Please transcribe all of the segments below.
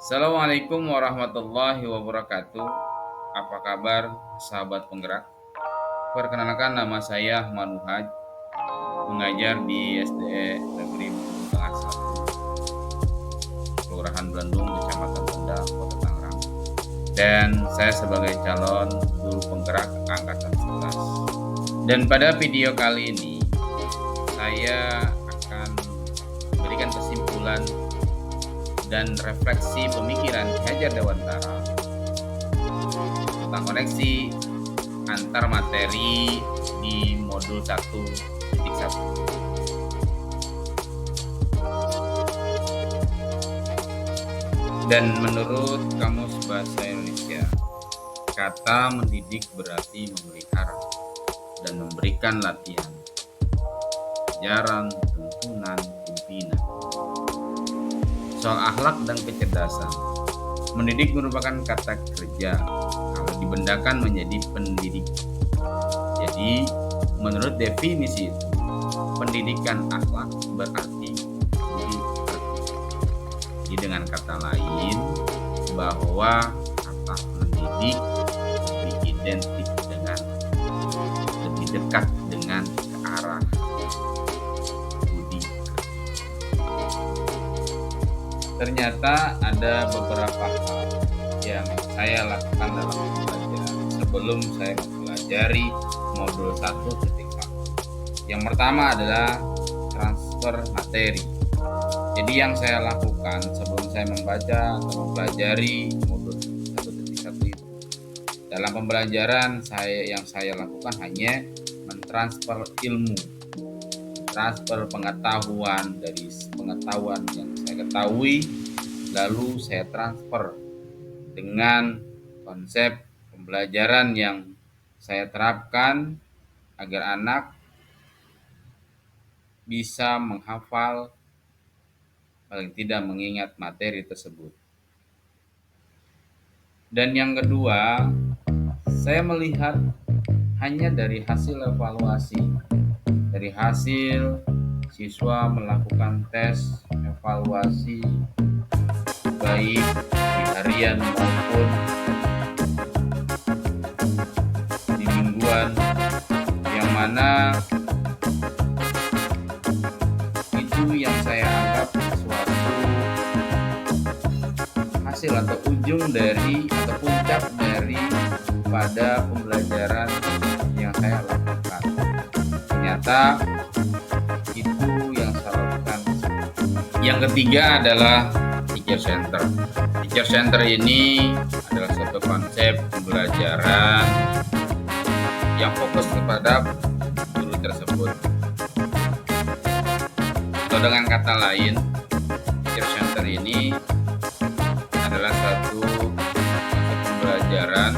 Assalamualaikum warahmatullahi wabarakatuh. Apa kabar sahabat penggerak? Perkenalkan nama saya Ahmad Muhaj, mengajar di SDE Negeri Bendung Tengah 1, Kelurahan Belendung, Kecamatan Benda, Kota Tangerang. Dan saya sebagai calon guru penggerak angkatan 11. Dan pada video kali ini saya akan memberikan kesimpulan dan refleksi pemikiran Ki Hajar Dewantara tentang koneksi antar materi di modul 1.1. Dan menurut Kamus Bahasa Indonesia, kata mendidik berarti memelihara dan memberikan latihan, ajaran, tuntunan, pimpinan. Soal akhlak dan kecerdasan, mendidik merupakan kata kerja kalau dibendakan menjadi pendidik. Jadi, menurut definisi itu, pendidikan akhlak berarti budi pekerti. Jadi dengan kata lain, bahwa kata mendidik lebih identik dengan, lebih dekat dengan ke arah budi pekerti. Ternyata ada beberapa hal yang saya lakukan dalam pembelajaran sebelum saya mempelajari modul 1.1. Yang pertama adalah transfer materi. Jadi yang saya lakukan sebelum saya membaca atau mempelajari modul 1.1 itu, dalam pembelajaran yang saya lakukan hanya mentransfer ilmu, transfer pengetahuan dari pengetahuan yang saya ketahui, lalu saya transfer dengan konsep pembelajaran yang saya terapkan agar anak bisa menghafal, paling tidak mengingat materi tersebut. Dan yang kedua, saya melihat hanya dari hasil evaluasi, dari hasil siswa melakukan tes evaluasi baik di harian maupun di mingguan, yang mana itu yang saya anggap suatu hasil atau ujung dari atau puncak dari pada pembelajaran yang saya lakukan. Ternyata itu yang saya lakukan. Yang ketiga adalah teacher center. Teacher center ini adalah suatu konsep pembelajaran yang fokus kepada guru tersebut. Atau dengan kata lain, teacher center ini adalah satu konsep pembelajaran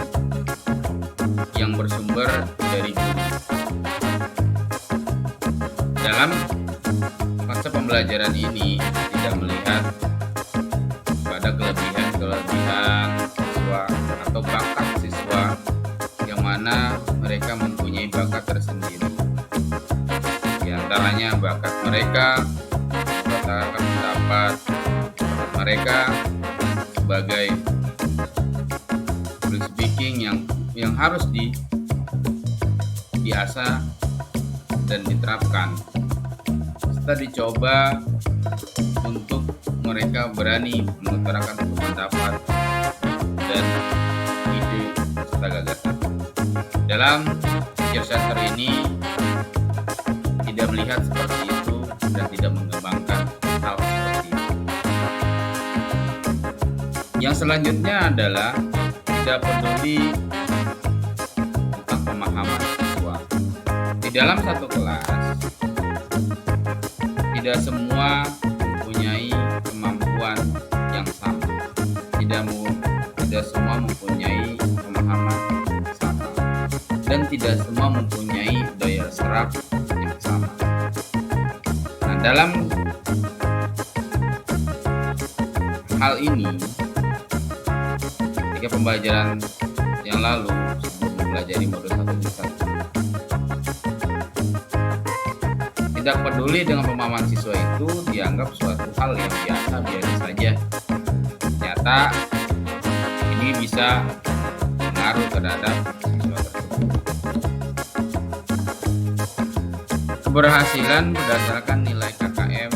yang bersumber dari guru. Dalam konsep pembelajaran ini tidak melihat pada kelebihan siswa atau bakat siswa yang mana mereka mempunyai bakat tersendiri. Di antaranya bakat mereka berdasarkan pendapat mereka sebagai public speaking yang harus diasah dan diterapkan. Serta dicoba untuk mereka berani mengutarakan pendapat dan ide serta gagasan. Dalam teacher center ini tidak melihat seperti itu dan tidak mengembangkan hal seperti itu. Yang selanjutnya adalah tidak peduli tentang pemahaman siswa. Di dalam satu kelas, tidak semua mempunyai kemampuan yang sama. Tidak semua mempunyai pemahaman sama. Dan tidak semua mempunyai daya serap yang sama. Nah, dalam hal ini, ketika pembelajaran yang lalu sebelum mempelajari modul 1.1, tidak peduli dengan pemahaman siswa itu dianggap suatu hal yang biasa saja. Ternyata ternyata ini bisa mengaruh terhadap siswa tersebut. Keberhasilan berdasarkan nilai KKM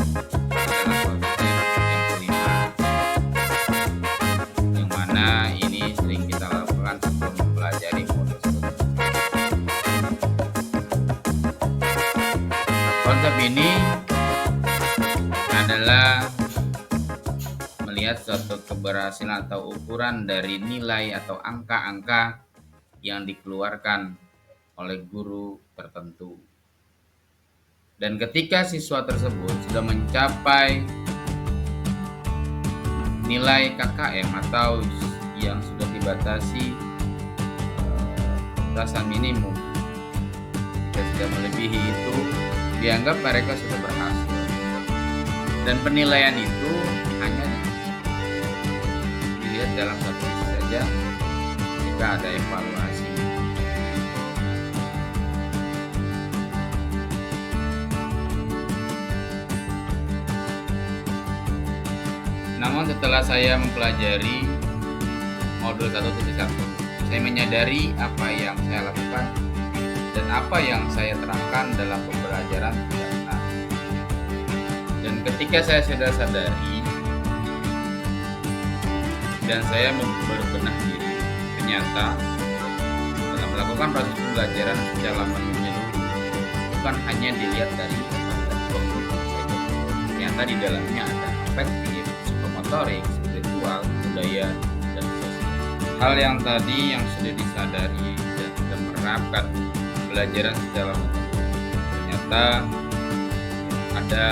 adalah konsep yang kelima, yang mana ini sering kita lakukan sebelum mempelajari modul tersebut. Konsep ini adalah melihat suatu keberhasilan atau ukuran dari nilai atau angka-angka yang dikeluarkan oleh guru tertentu. Dan ketika siswa tersebut sudah mencapai nilai KKM atau yang sudah dibatasi batasan minimum, jika sudah melebihi itu, dianggap mereka sudah berhasil. Dan penilaian itu hanya dilihat dalam satu sisi saja jika ada evaluasi. Namun setelah saya mempelajari modul 1.1, saya menyadari apa yang saya lakukan dan apa yang saya terapkan dalam pembelajaran tidak benar. Dan ketika saya sudah sadari dan saya berbenah diri, ternyata dalam melakukan proses pembelajaran secara menyeluruh bukan hanya dilihat dari kognitif saja. Ternyata di dalamnya ada afektif, psikomotorik, spiritual, budaya, dan sosial. Hal yang tadi yang sudah disadari dan sudah menerapkan pembelajaran secara menyeluruh, ternyata ada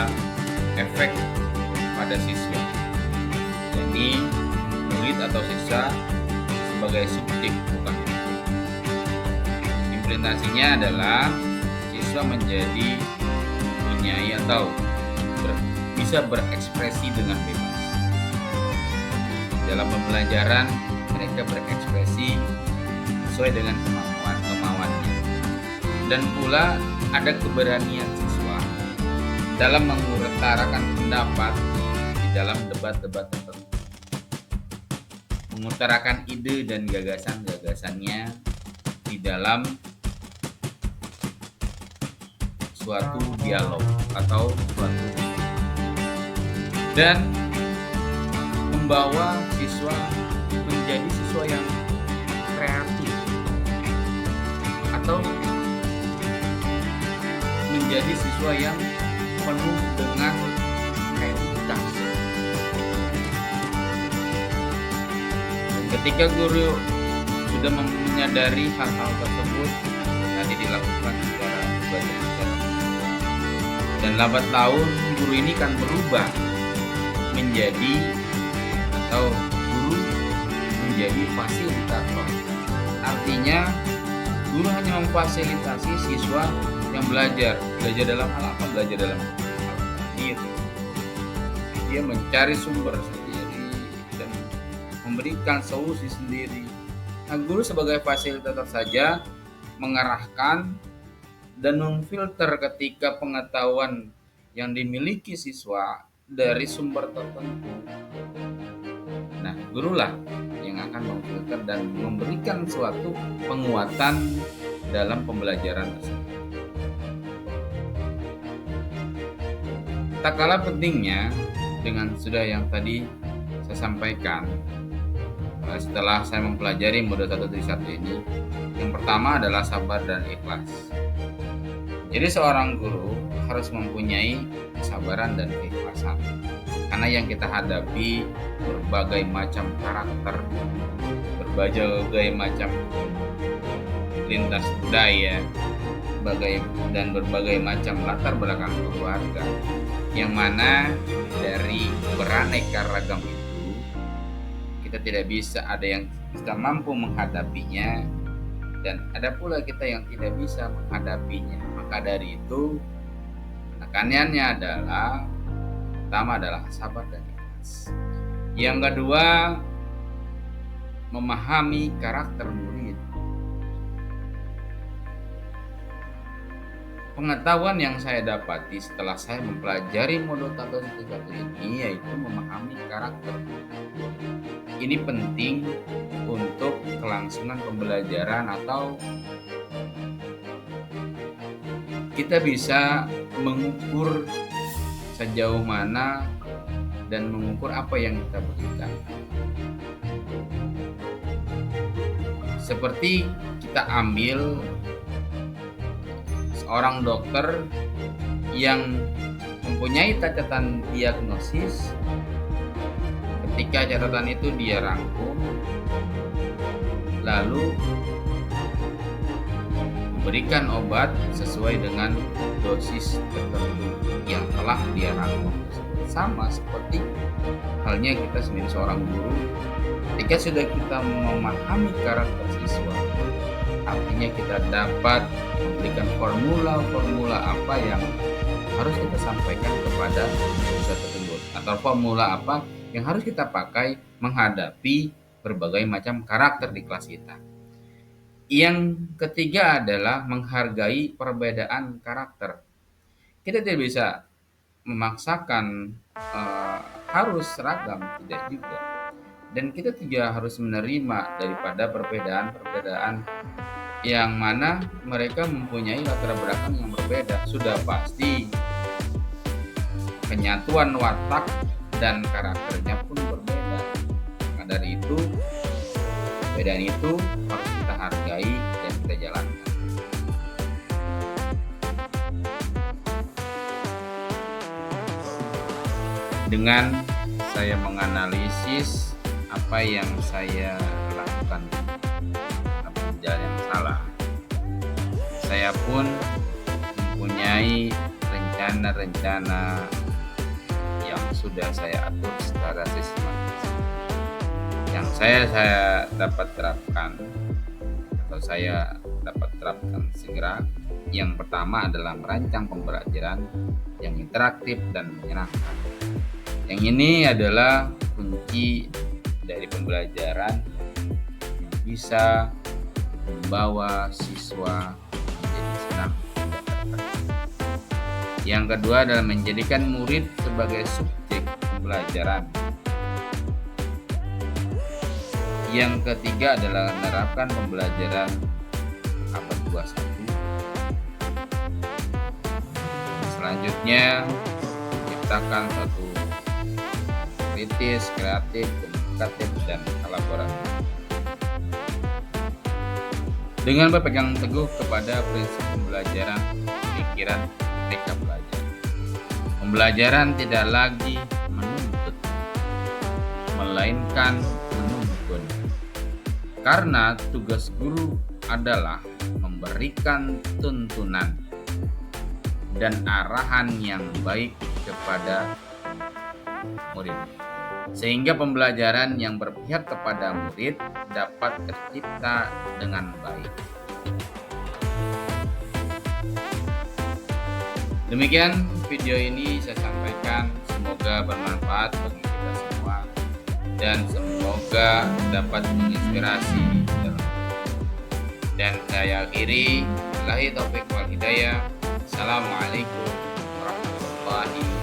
efek pada siswa. Jadi murid atau siswa sebagai subjek bukan objek. Implementasinya adalah siswa menjadi mempunyai atau bisa berekspresi dengan bebas. Dalam pembelajaran mereka berekspresi sesuai dengan kemauannya. Dan pula ada keberanian siswa dalam mengutarakan pendapat di dalam debat-debat tertentu, mengutarakan ide dan gagasan-gagasannya di dalam suatu dialog atau suatu, dan membawa siswa menjadi siswa yang kreatif atau menjadi siswa yang penuh dengan kreativitas. Dan ketika guru sudah menyadari hal-hal tersebut, nanti dilakukan secara belajar. Dan lambat laun guru ini kan berubah menjadi atau guru menjadi fasilitator. Artinya guru hanya memfasilitasi siswa yang belajar dalam hal apa? Belajar dalam hal itu. Dia mencari sumber sendiri dan memberikan solusi sendiri. Nah, guru sebagai fasilitator saja mengarahkan dan memfilter ketika pengetahuan yang dimiliki siswa dari sumber tertentu. Nah, gurulah yang akan memfilter dan memberikan suatu penguatan dalam pembelajaran tersebut. Tak kalah pentingnya dengan sudah yang tadi saya sampaikan, setelah saya mempelajari modul 1.1 ini, yang pertama adalah sabar dan ikhlas. Jadi seorang guru harus mempunyai kesabaran dan keikhlasan, karena yang kita hadapi berbagai macam karakter, berbagai macam lintas budaya, dan berbagai macam latar belakang keluarga, yang mana dari beraneka ragam itu kita tidak bisa, ada yang kita mampu menghadapinya dan ada pula kita yang tidak bisa menghadapinya. Maka dari itu tekanannya adalah pertama adalah sabar dan ikhlas. Yang kedua, memahami karakter murid. Pengetahuan yang saya dapati setelah saya mempelajari modul 1.1 ini yaitu memahami karakter. ini penting untuk kelangsungan pembelajaran, atau kita bisa mengukur sejauh mana dan mengukur apa yang kita berikan. Seperti kita ambil seorang dokter yang mempunyai catatan diagnosis, ketika catatan itu dia rangkum, lalu memberikan obat sesuai dengan dosis tertentu yang telah dia rangkum. Sama seperti halnya kita sebagai seorang guru, ketika sudah kita memahami karakter siswa, artinya kita dapat memberikan formula-formula apa yang harus kita sampaikan kepada siswa tersebut, atau formula apa yang harus kita pakai menghadapi berbagai macam karakter di kelas kita. Yang ketiga adalah menghargai perbedaan karakter. Kita tidak bisa memaksakan harus seragam, tidak juga. Dan kita juga harus menerima daripada perbedaan-perbedaan yang mana mereka mempunyai latar belakang yang berbeda. Sudah pasti penyatuan watak dan karakternya pun berbeda. Maka dari itu, perbedaan itu harus kita hargai dan kita jalankan. Dengan saya menganalisis apa yang saya lakukan atau jalan yang salah, saya pun mempunyai rencana-rencana yang sudah saya atur secara sistematis, yang saya dapat terapkan atau saya dapat terapkan segera. Yang pertama adalah merancang pembelajaran yang interaktif dan menyenangkan. Yang ini adalah kunci dari pembelajaran yang bisa membawa siswa menjadi senang. Yang kedua adalah menjadikan murid sebagai subjek pembelajaran. Yang ketiga adalah menerapkan pembelajaran abad 21. Selanjutnya, menciptakan suatu kritis, kreatif, komunikatif, dan kolaboratif. Dengan berpegang teguh kepada prinsip pembelajaran, pikiran, mereka belajar. Pembelajaran tidak lagi menuntut, melainkan menuntun. Karena tugas guru adalah memberikan tuntunan dan arahan yang baik kepada murid, sehingga pembelajaran yang berpihak kepada murid dapat tercipta dengan baik. Demikian video ini saya sampaikan, semoga bermanfaat bagi kita semua dan semoga dapat menginspirasi. Dan saya akhiri, billahi taufik wal hidayah. Assalamualaikum warahmatullahi wabarakatuh.